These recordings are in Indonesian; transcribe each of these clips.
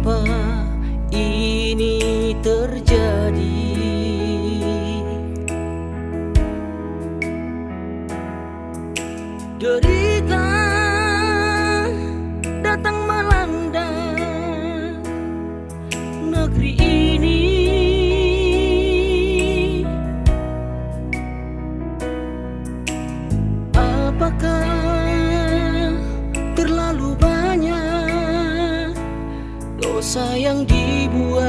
mengapa ini terjadi. Derita datang melanda negeri ini. Apakah terlalu banyak dosa yang dibuat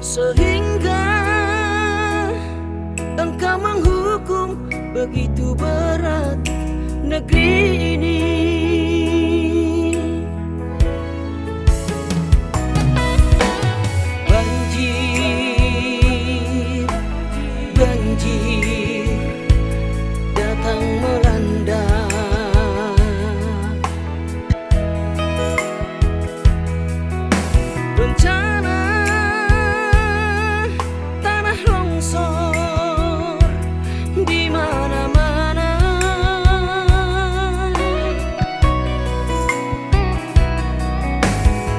sehingga Engkau menghukum begitu berat negeri ini? Banjir, banjir datang melanda. Bencana tanah longsor di mana-mana.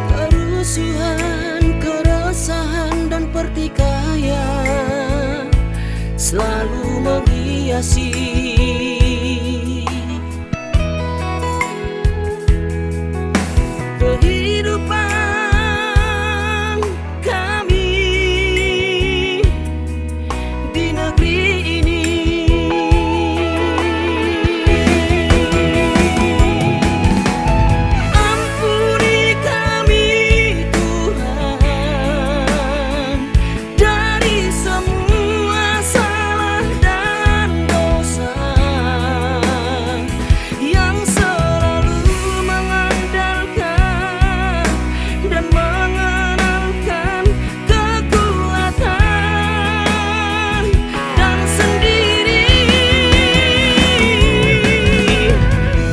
Kerusuhan, keresahan dan pertikaian selalu menghiasi kehidupan kami di negeri ini. Ampuni kami Tuhan dari semua salah dan dosa yang selalu mengandalkan dan mengenalkan kekuatan dan sendiri.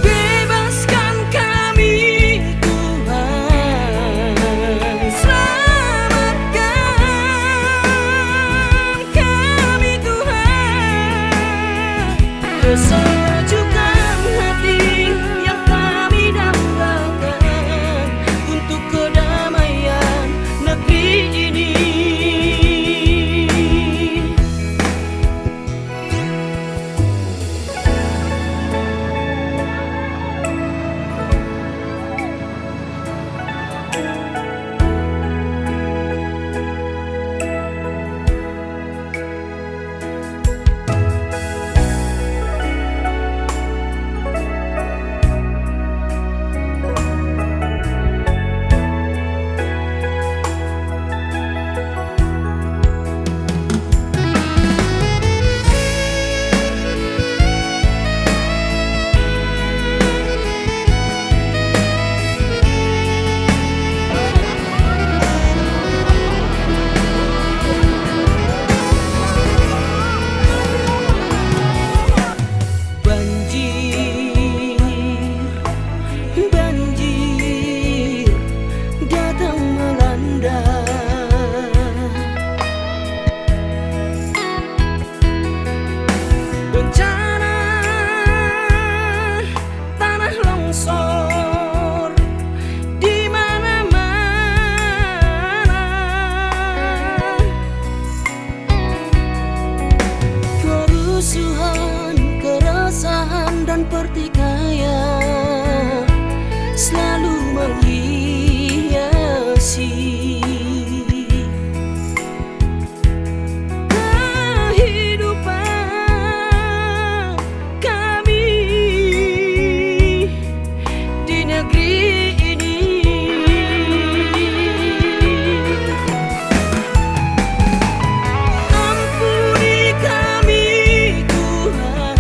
Bebaskan kami Tuhan, selamatkan kami Tuhan. Kesejukan hati yang kami dambakan untuk kedamaian negeri ini. Banjir datang melanda. Bencana tanah longsor di mana-mana. Kerusuhan, keresahan dan pertikaian selalu menghiasi kehidupan kami di negeri ini. Ampuni kami Tuhan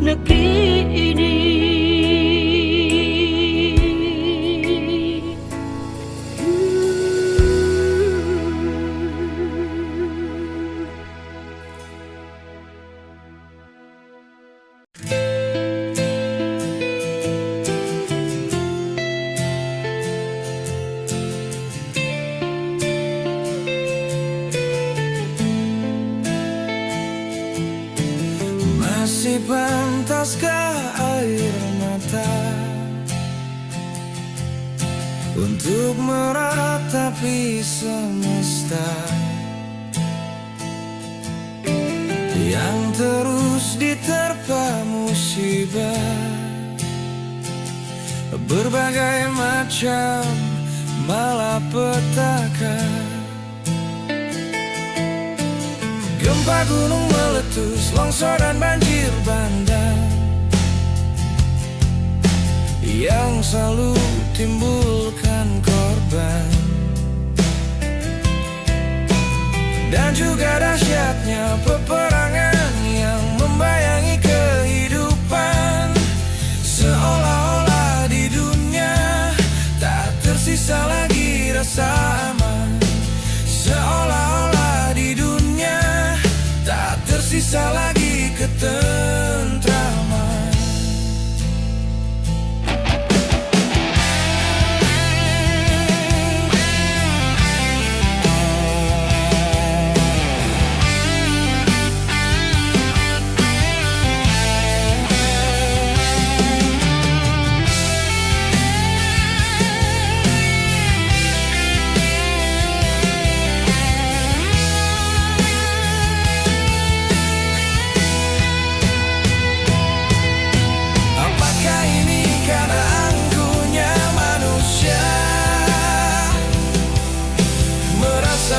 negeri ini. Masih pantaskah air mata untuk meratapi semesta yang terus diterpa musibah, berbagai macam malapetaka. Gempa gunung meletus, longsor dan banjir bandang yang selalu timbulkan korban. Dan juga dahsyatnya peperangan yang membayangi kehidupan, seolah-olah di dunia tak tersisa lagi rasa aman. Seolah-olah di dunia tak tersisa lagi ketentraman.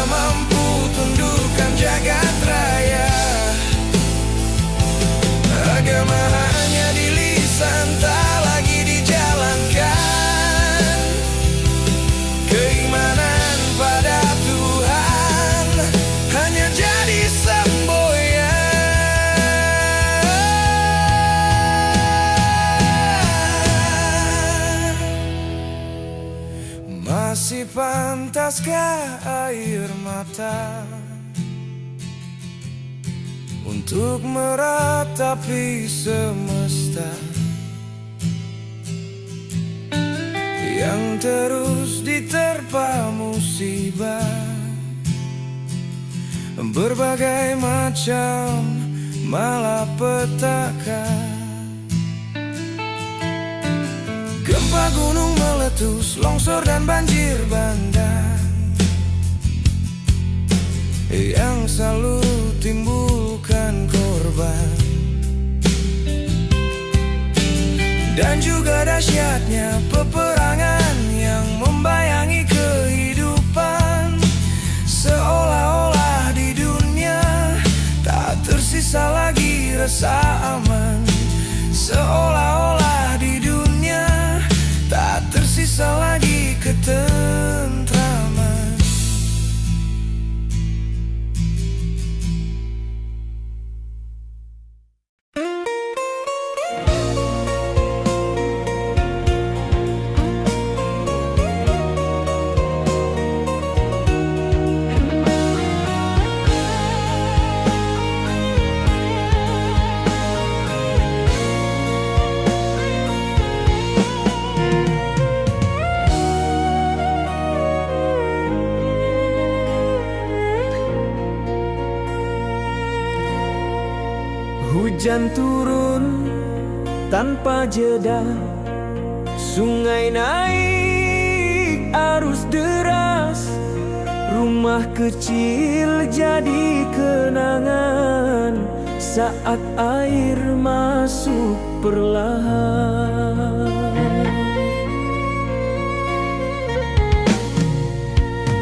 Mampu tundukkan jagat raya, agama hanya di lisan tak lagi dijalankan. Keimanan pada Tuhan hanya jadi semboyan. Masih pantaskah air mata untuk meratapi semesta yang terus diterpa musibah, berbagai macam malapetaka. Gempa gunung meletus, longsor dan banjir bandang yang selalu timbulkan korban. Dan juga dahsyatnya peperangan yang membayangi kehidupan, seolah-olah di dunia tak tersisa lagi rasa aman. Seolah-olah di dunia tak tersisa lagi ketentraman. Hujan turun tanpa jeda, sungai naik arus deras, rumah kecil jadi kenangan saat air masuk perlahan.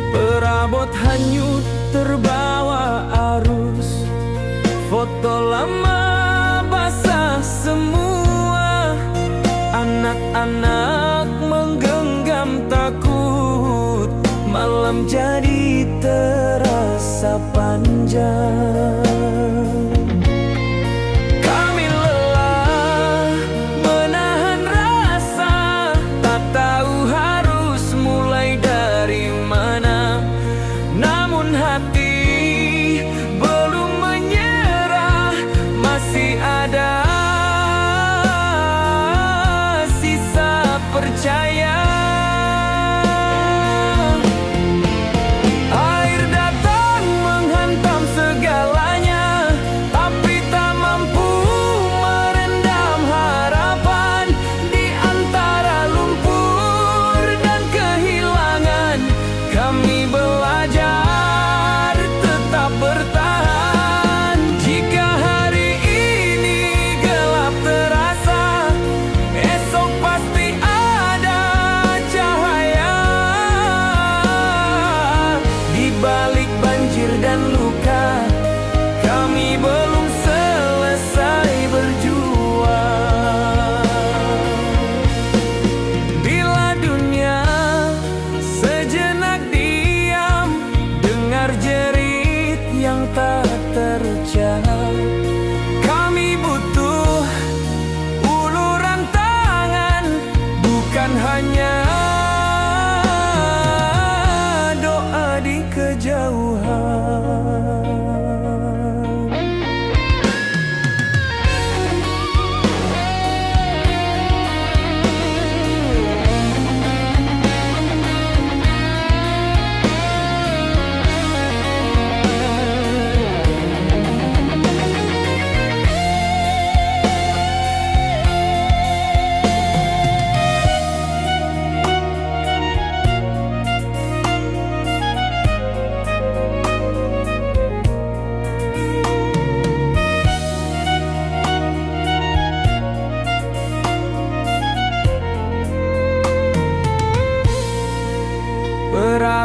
Perabot hanyut terbawa arus, foto lama basah semua, anak-anak menggenggam takut, malam jadi terasa panjang. Kami lelah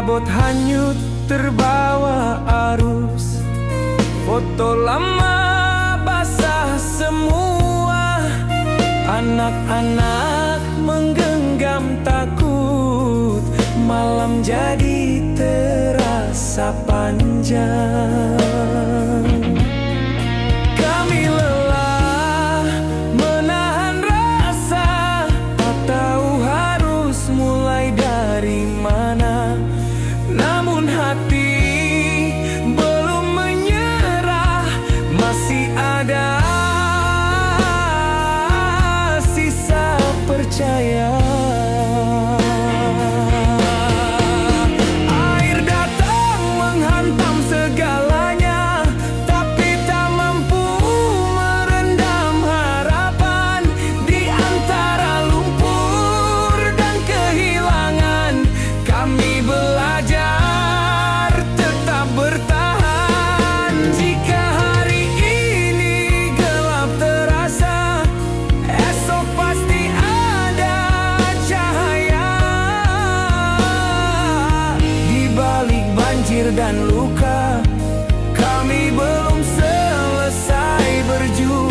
Perabot hanyut terbawa arus, foto lama basah semua. Anak-anak menggenggam takut, malam jadi terasa panjang. Kami lelah menahan rasa, tak tahu harus mulai dari mana. Namun hati belum menyerah, masih ada sisa percaya. Air datang menghantam segalanya, tapi tak mampu merendam harapan. Di antara lumpur dan kehilangan, kami belajar tetap bertahan. Jika hari ini gelap terasa, esok pasti ada cahaya. Di balik banjir dan luka, kami belum selesai berjuang.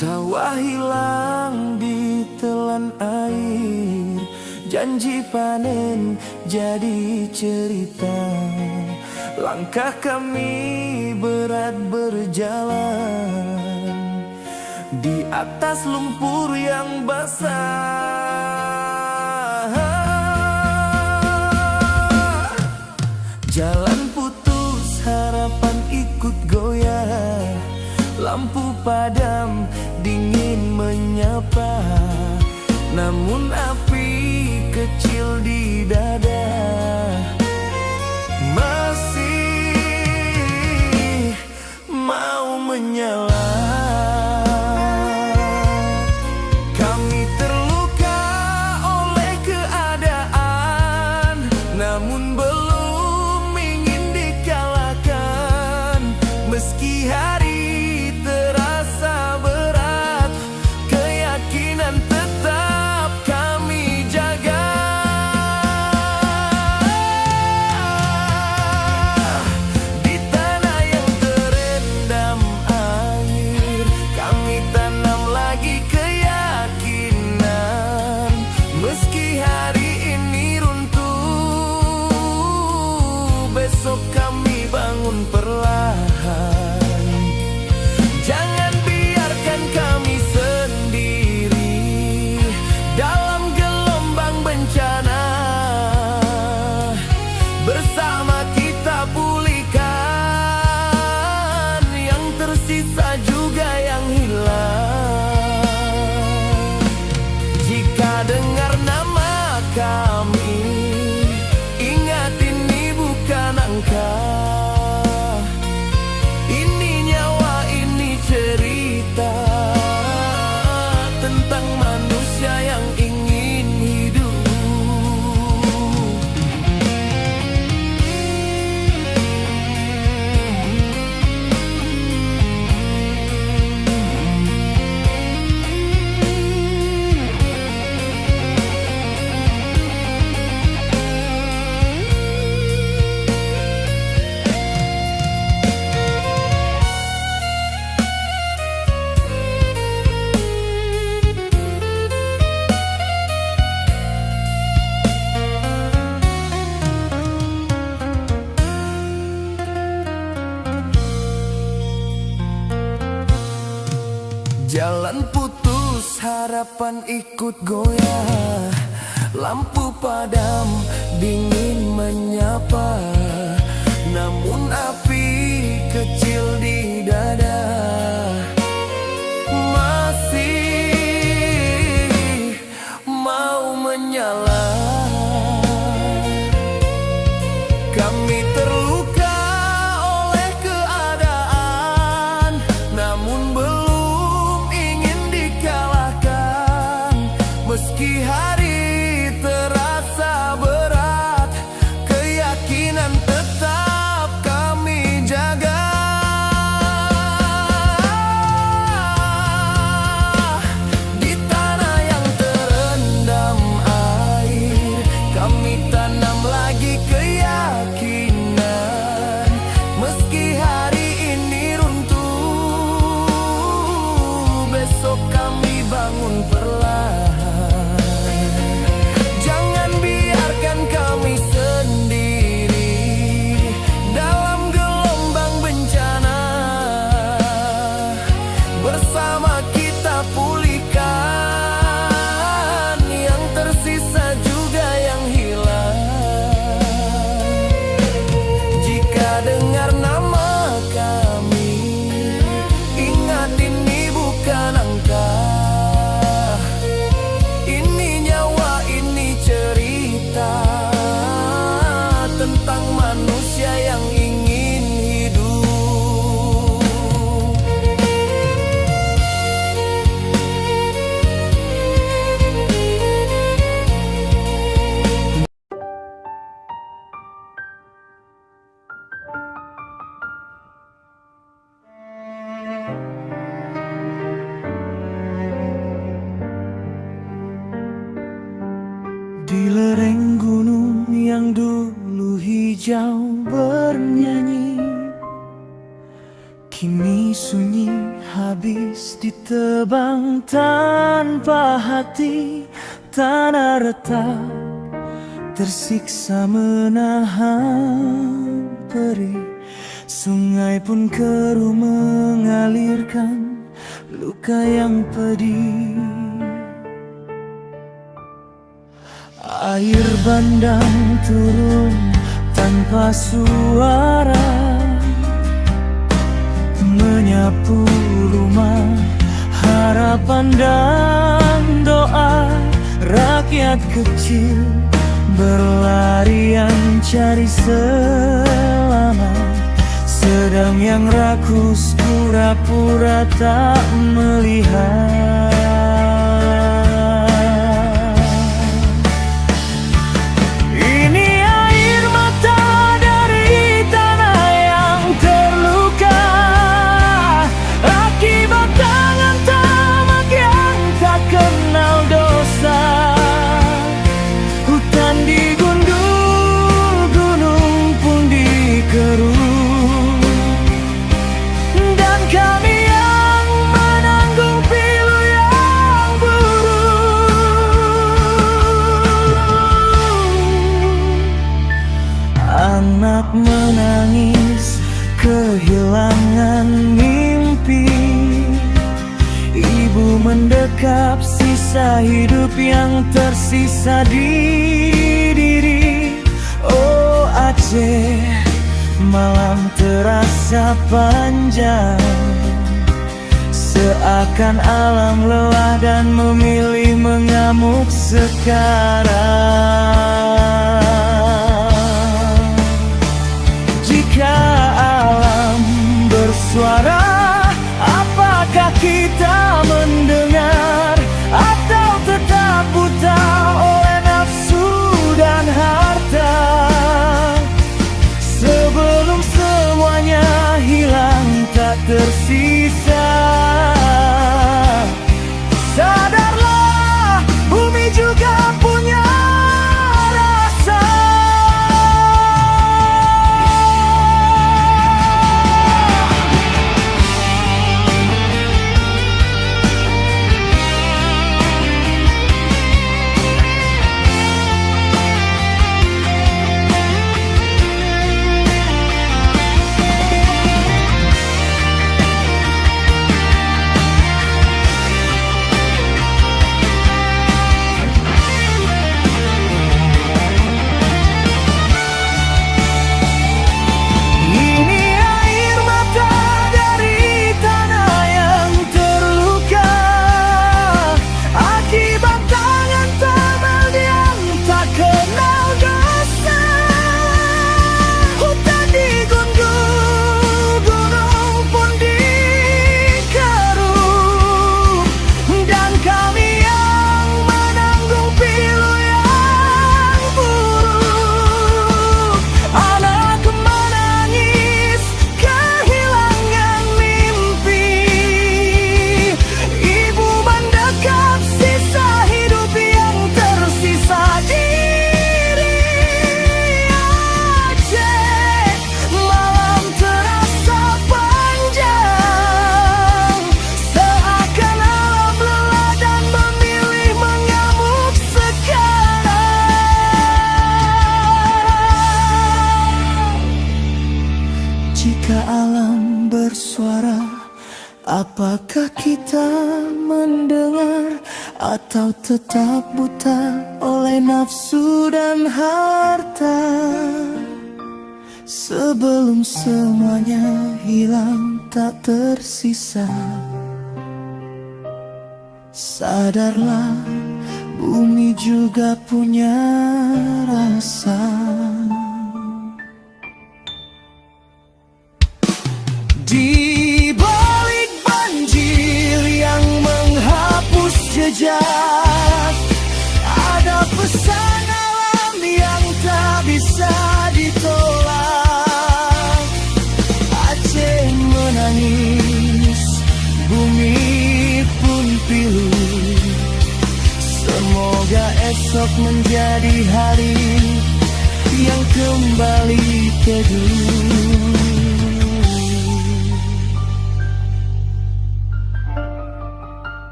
Sawah hilang ditelan air, janji panen jadi cerita. Langkah kami berat berjalan di atas lumpur yang basah. Jalan putus, harapan ikut goyah. Lampu padam, dingin menyapa. Namun api kecil di dada masih mau menyala. Kami terluka oleh keadaan, namun belum ingin dikalahkan. Meski hari terasa berat, keyakinan tetap kami jaga. Di tanah yang terendam air, kami tanam lagi keyakinan. Meski hari ini runtuh, besok kami bangun perlahan. Jangan biarkan kami sendiri dalam gelombang bencana. Bersama kita pulihkan yang tersisa juga yang hilang. Jika dengar nama kami, ingat ini bukan angka. Ini nyawa, ini cerita tentang manusia yang ingin hidup. Jalan putus, harapan ikut goyah. Lampu padam, dingin menyapa. Namun api kecil di dada masih mau menyala. bersama kita pulihkan yang tersisa juga yang hilang. Jika dengar nama kami, ingat ini bukan angka. Ini nyawa, ini cerita tentang manusia yang ingin hidup. Di lereng gunung yang dulu hijau bernyanyi, kini sunyi habis ditebang tanpa hati. Tanah retak tersiksa menahan perih. Sungai pun keruh mengalirkan luka yang pedih. Air bandang turun tanpa suara, menyapu rumah harapan dan doa. Rakyat kecil berlarian cari selamat, sedang yang rakus pura-pura tak melihat. Anak menangis kehilangan mimpi, ibu mendekap sisa hidup yang tersisa di diri. Oh Aceh, malam terasa panjang, seakan alam lelah dan memilih mengamuk sekarang. Jika alam bersuara, apakah kita mendengar? Atau tetap buta oleh nafsu dan harta? Sebelum semuanya hilang tak tersisa, sadarlah bumi juga punya rasa. kita mendengar, atau tetap buta oleh nafsu dan harta? Sebelum semuanya hilang tak tersisa, sadarlah bumi juga punya rasa. Di balik banjir yang menghapus jejak, ada pesan alam yang tak bisa ditolak. Aceh menangis, bumi pun pilu. Semoga esok menjadi hari yang kembali teduh.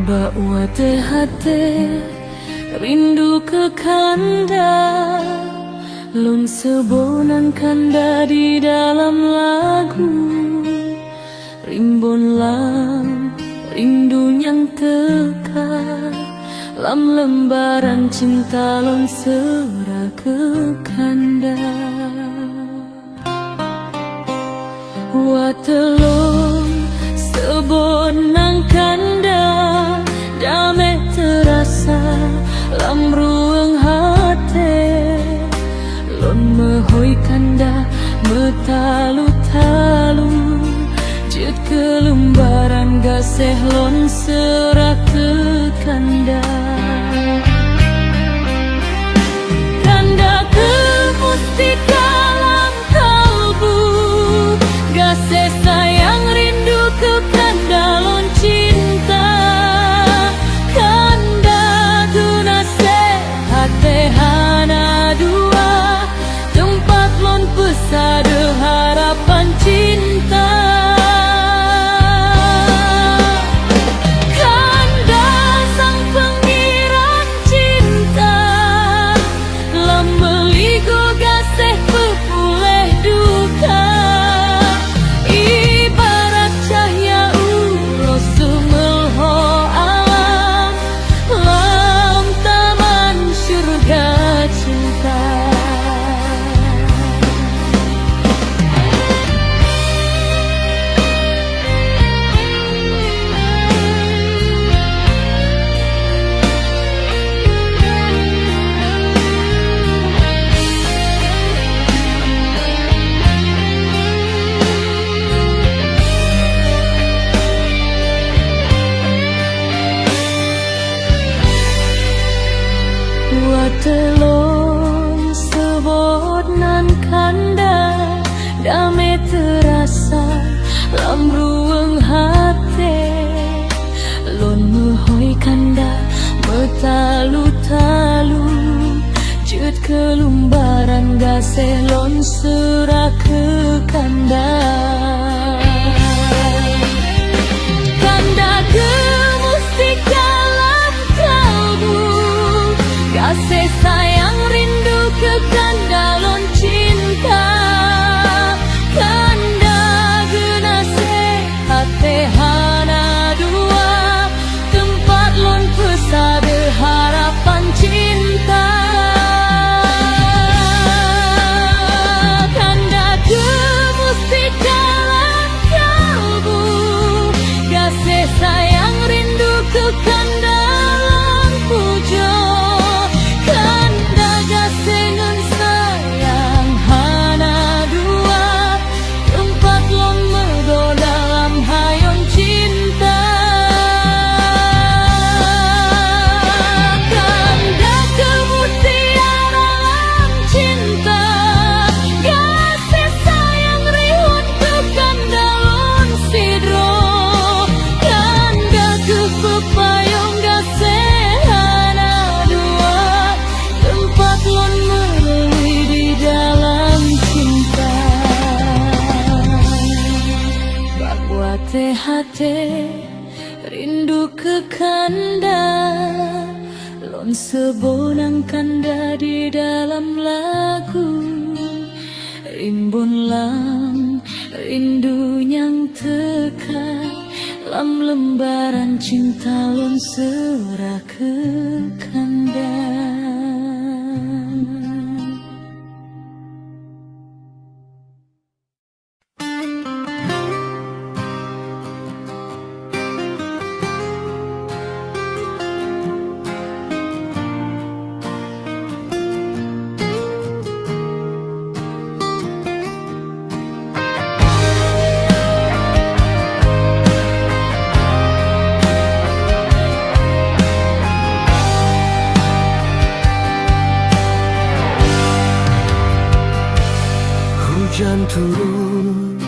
Bawa hati rindu ke kanda, lon sebonan kanda di dalam lagu. Rimbun lam rindu yang teka, lam lembaran cinta lon serah ke kanda. Watelon sebonan kanda, damai terasa lam ruang hati. Lon mehoi kanda metalu-talu, jut kelembaran gaseh lon serah ke kanda. Kanda ke mustika lam kalbu, gaseh sayang rindu ke kanda lon cinta. Hana dua tempat lon pesada harapan cinta. Kanda sang pengiran cinta, lam meligo gaseh pepuleh duka. Ibarat cahaya ulos sumelho alam, lam taman surga cinta. Watelon sebut nan kanda, damai terasa lam ruang hati. Lon mehoi kanda metalu-talu, jut kelembaran gaseh lon serah ke kanda. Kanda ke mustika lam kalbu, gaseh sayang rindu ke kanda lon cinta. Kanda genase hati hana dua tempat lon pesada harapan cinta. Kanda ke mustika lam hati rindu ke kanda, lon sebonang kanda di dalam lagu. Rimbun lam rindu yang tekat, lam lembaran cinta lon serah ke kanda. Hujan turun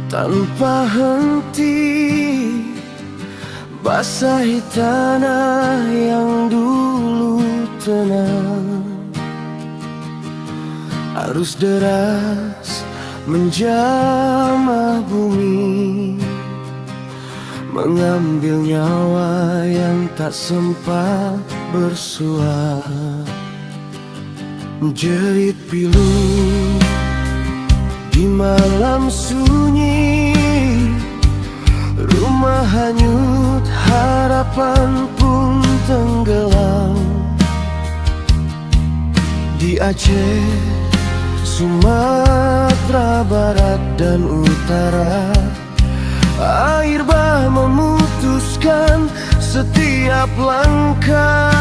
tanpa henti, basahi tanah yang dulu tenang. Arus deras menjamah bumi, mengambil nyawa yang tak sempat bersua. Jerit pilu di malam sunyi, rumah hanyut, harapan pun tenggelam. Di Aceh, Sumatera Barat dan Utara, air bah memutuskan setiap langkah.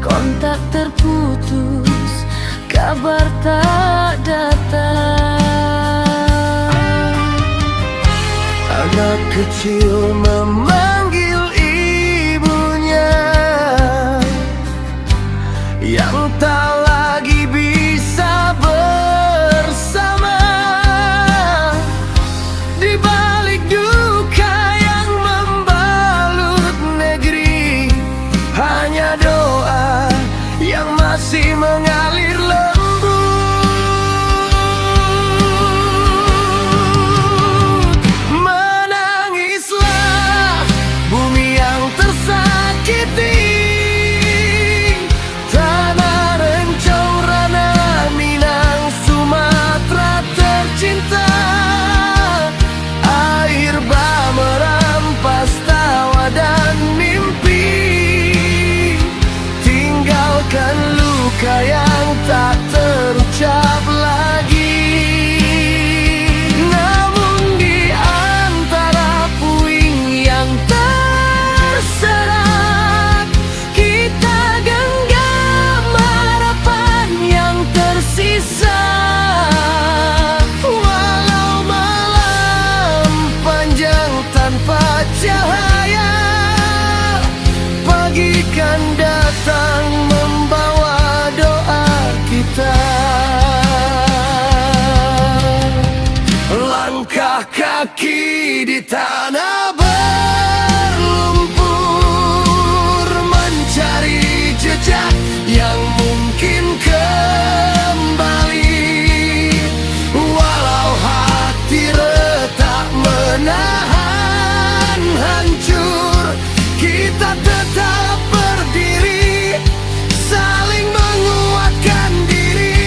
Kontak terputus, kabar tak datang. Anak kecil memanggil ibunya yang tak lagi bisa bersama. Di balik duka yang membalut negeri, hanya doa yang masih mengalir lembut. Menangislah bumi yang tersakiti, tanah Rencong, Ranah, Minang, Sumatera tercinta. Air bah merampas tawa dan mimpi, tinggalkan luka yang tak terucap lagi. Namun di antara puing yang terserak, kita genggam harapan yang tersisa. Walau malam panjang tanpa cahaya, pagi kan datang membawa doa kita. Langkah kaki di tanah berlumpur, mencari jejak yang mungkin kembali. Walau hati retak menahan hancur, kita tetap berdiri, saling menguatkan diri.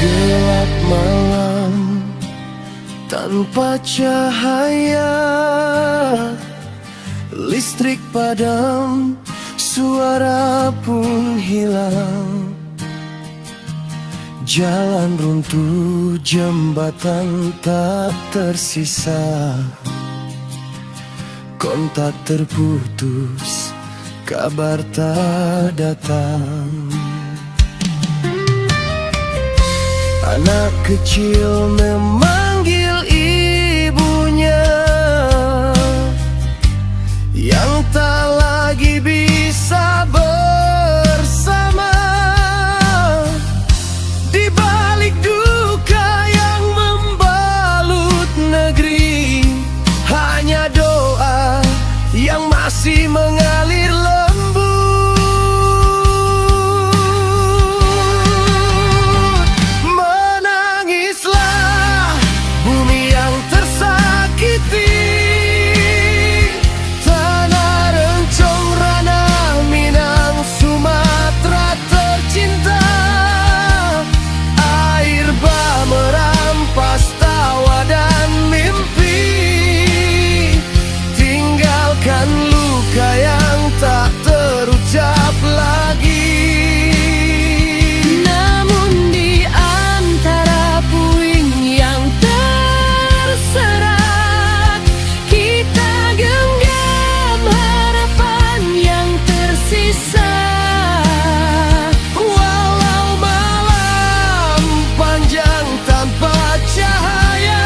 Gelap malam tanpa cahaya, listrik padam, suara pun hilang. Jalan runtuh, jembatan tak tersisa. Kontak terputus, kabar tak datang. Anak kecil memanggil ibunya yang tak lagi bisa bersama. Di balik duka yang membalut negeri, hanya doa yang masih mengalir lembut. Menangislah bumi yang tersakiti, tanah Rencong, Ranah, Minang, Sumatera tercinta. Air bah merampas tawa dan mimpi, tinggalkan luka yang tak terucap lagi. Namun di antara puing yang terserak, kita genggam harapan yang tersisa. Walau malam panjang tanpa cahaya,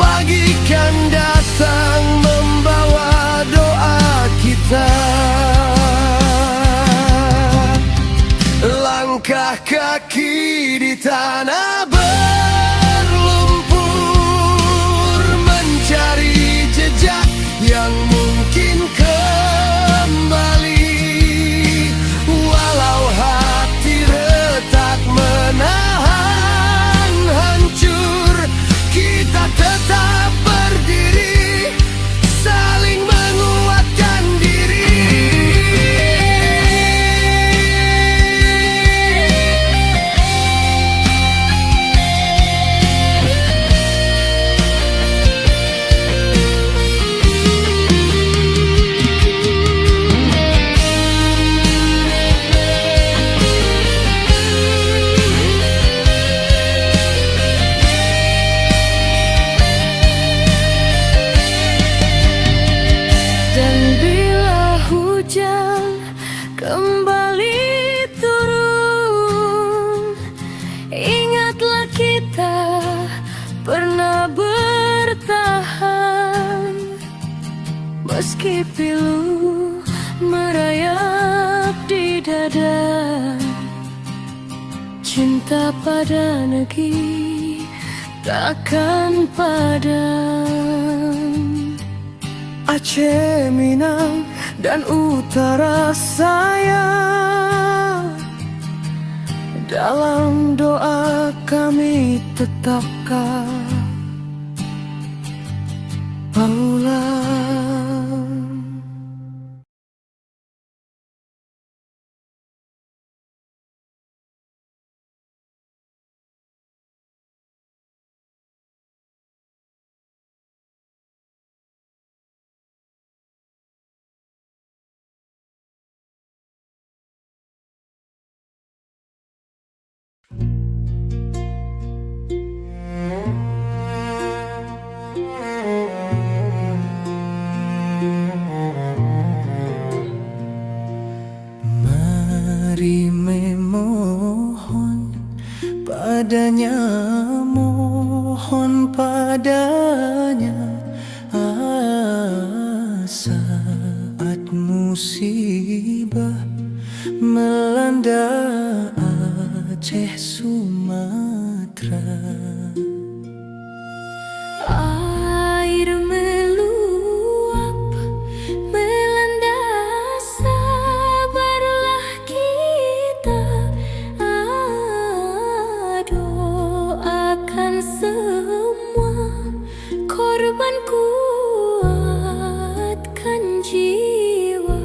pagi kan datang membawa doa kita. Langkah kaki di tanah berlumpur, mencari jejak yang mungkin kembali. Walau hati retak menahan hancur, kita tetap berdiri, saling menguatkan diri. Dan bila hujan kembali turun, ingatlah kita pernah bertahan. Meski pilu merayap di dada, cinta pada negeri takkan padam. Aceh, Minang, dan utara saya, dalam doa kami tetapkan Paulan. Mari memohon padanya, mohon padanya, saat musibah melanda Aceh, Sumatera. Air meluap melanda, sabarlah kita. Doakan semua korban, kuatkan jiwa.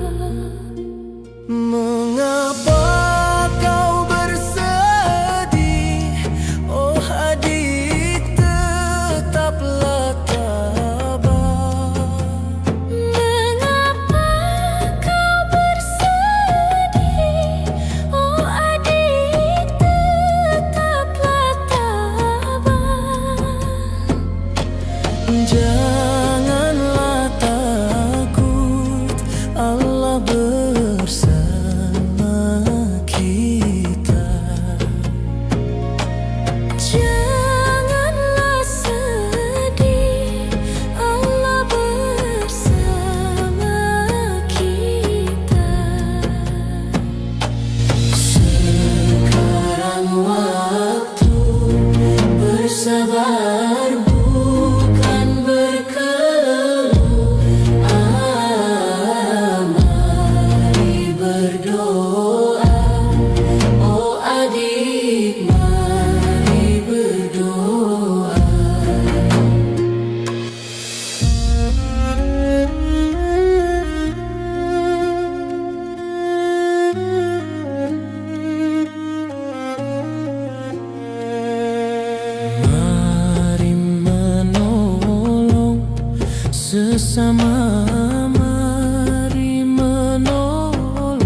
Sesama mari menolong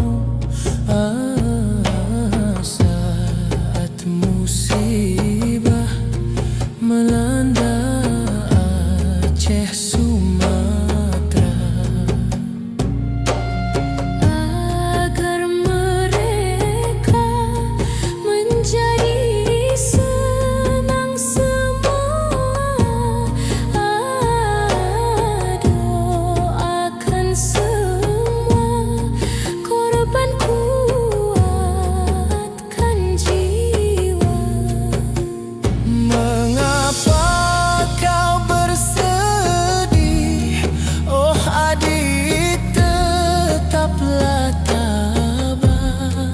saat musibah melanda Aceh Sumatera, agar mereka menjadi senang semua. Doakan semua korban, kuatkan jiwa. mengapa kau bersedih? Oh adik, tetaplah tabah.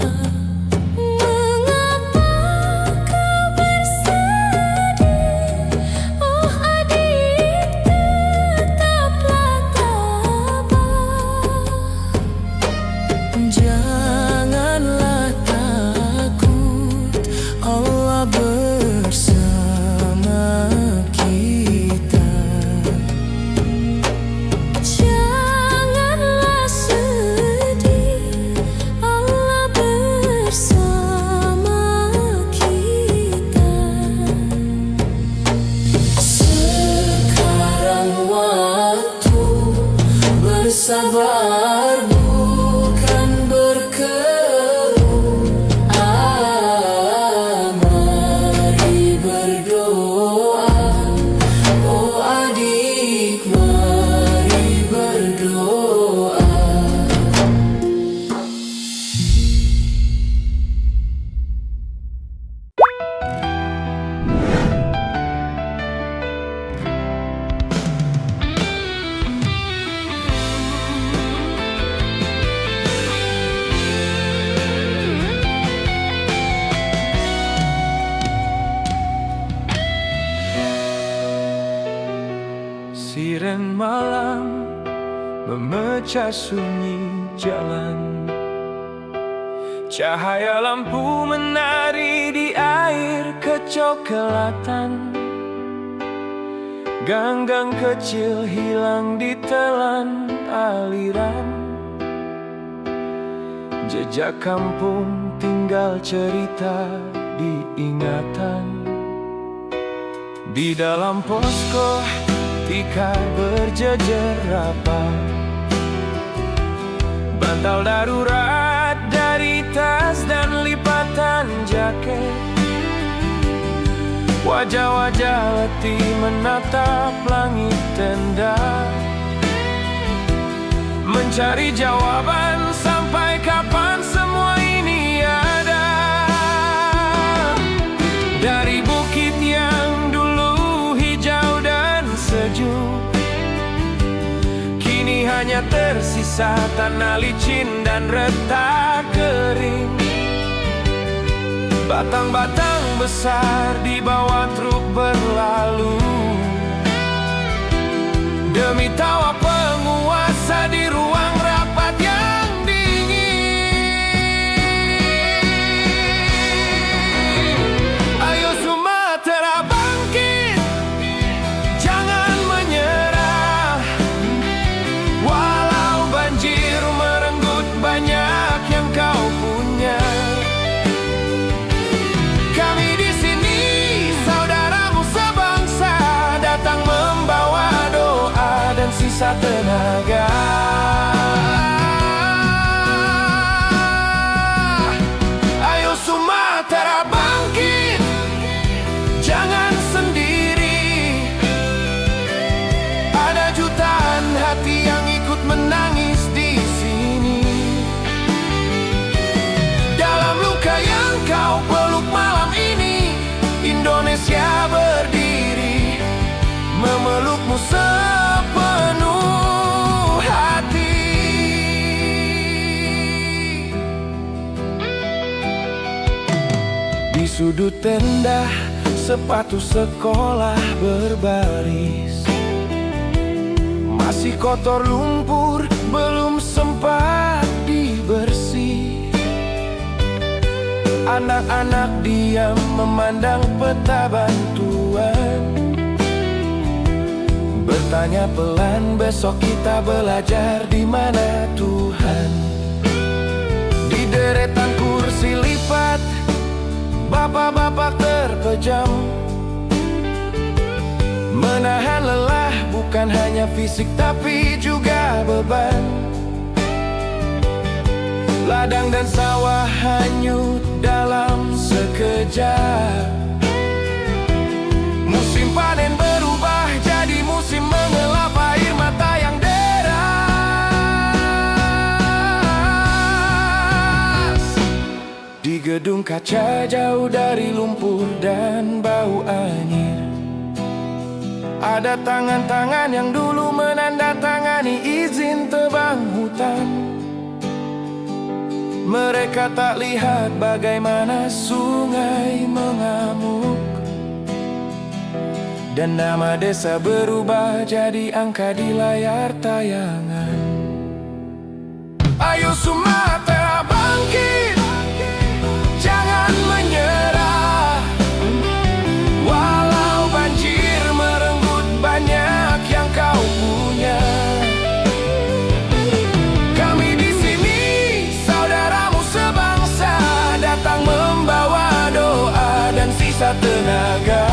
Mengapa kau bersedih? Oh adik, tetaplah tabah. Janganlah takut, Allah bersama kita. Janganlah sedih, Allah bersama kita. Sekarang waktu bersabar, bukan berkeruh. Mari berdoa, oh adik, mari berdoa. Siren malam memecah sunyi jalan, cahaya lampu menari di air kecoklatan. Ganggang kecil hilang ditelan aliran, jejak kampung tinggal cerita di ingatan. Di dalam posko tikar berjejer rapat, bantal darurat dari tas dan lipatan jaket. Wajah-wajah letih menatap langit tenda, mencari jawaban sampai kapan semua ini ada. Dari bukit yang dulu hijau dan sejuk, kini hanya tersisa tanah licin dan retak kering. Batang-batang besar di bawah truk berlalu, demi tawa penguasa di ruang rapat yang dingin. Ayo Sumatera bangkit, jangan menyerah. Walau banjir merenggut banyak yang kau punya, kami di sini saudaramu sebangsa, datang membawa doa dan sisa tenaga. Ayo Sumatera bangkit, jangan sendiri. Ada jutaan hati yang ikut menangis di sini. Dalam luka yang kau peluk malam ini, Indonesia berdiri memelukmu sepenuh hati. Di sudut tenda sepatu sekolah berbaris, masih kotor lumpur belum sempat dibersih. Anak-anak diam memandang peta bantuan, bertanya pelan, besok kita belajar di mana Tuhan. Di deretan kursi lipat, bapak-bapak terpejam, menahan lelah bukan hanya fisik tapi juga beban. Ladang dan sawah hanyut dalam sekejap. Musim panen berubah jadi musim mengelap air mata yang deras. Di gedung kaca jauh dari lumpur dan bau anyir, ada tangan-tangan yang dulu menandatangani izin tebang hutan. Mereka tak lihat bagaimana sungai mengamuk, dan nama desa berubah jadi angka di layar tayangan. Ayo Sumatera bangkit, jangan menyerah. Walau banjir merenggut banyak yang kau punya, kami di sini saudaramu sebangsa, datang membawa doa dan sisa tenaga.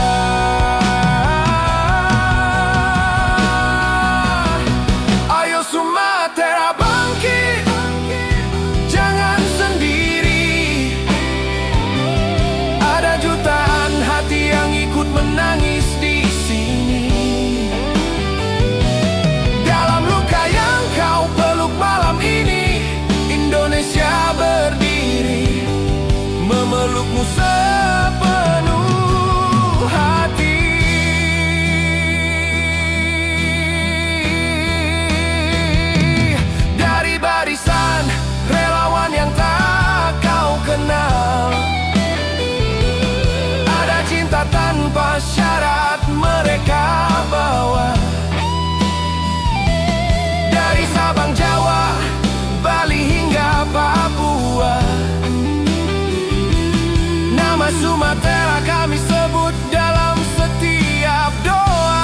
Sumatera bangkit, jangan sendiri. Ada jutaan hati yang ikut menangis di sini. Dalam luka yang kau peluk malam ini, Indonesia berdiri memelukmu sepenuh hati. Barisan relawan yang tak kau kenal, ada cinta tanpa syarat mereka bawa. Dari Sabang, Jawa, Bali hingga Papua, nama Sumatera kami sebut dalam setiap doa.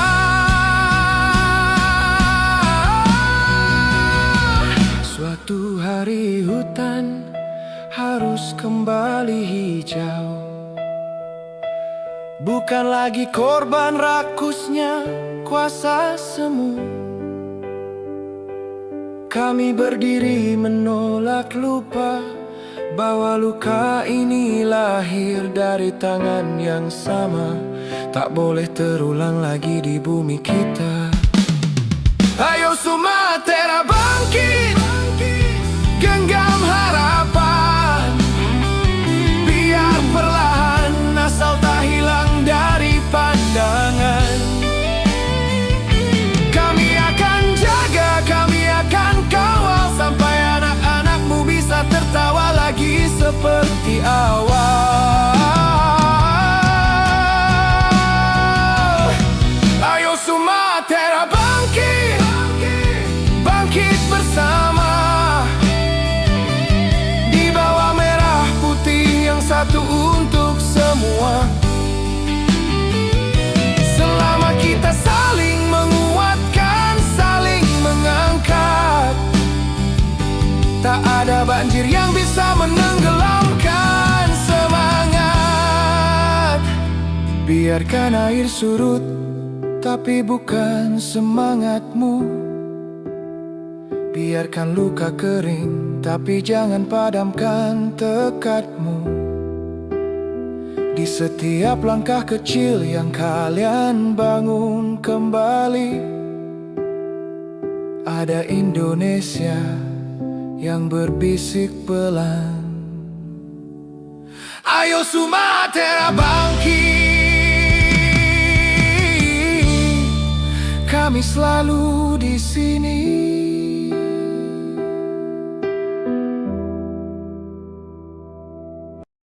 Suatu hari hutan harus kembali hijau, bukan lagi korban rakusnya kuasa semu. Kami berdiri menolak lupa bahwa luka ini lahir dari tangan yang sama, tak boleh terulang lagi di bumi kita. Ayo Sumatera bangkit, genggam harapan, biar perlahan asal tak hilang dari pandangan. Kami akan jaga, kami akan kawal sampai anak-anakmu bisa tertawa lagi seperti awal. Ayo Sumatera bangkit, bangkit bersama, satu untuk semua. Selama kita saling menguatkan, saling mengangkat, tak ada banjir yang bisa menenggelamkan semangat. Biarkan air surut, tapi bukan semangatmu. Biarkan luka kering, tapi jangan padamkan tekadmu. Di setiap langkah kecil yang kalian bangun kembali, ada Indonesia yang berbisik pelan. Ayo Sumatera bangkit, kami selalu di sini.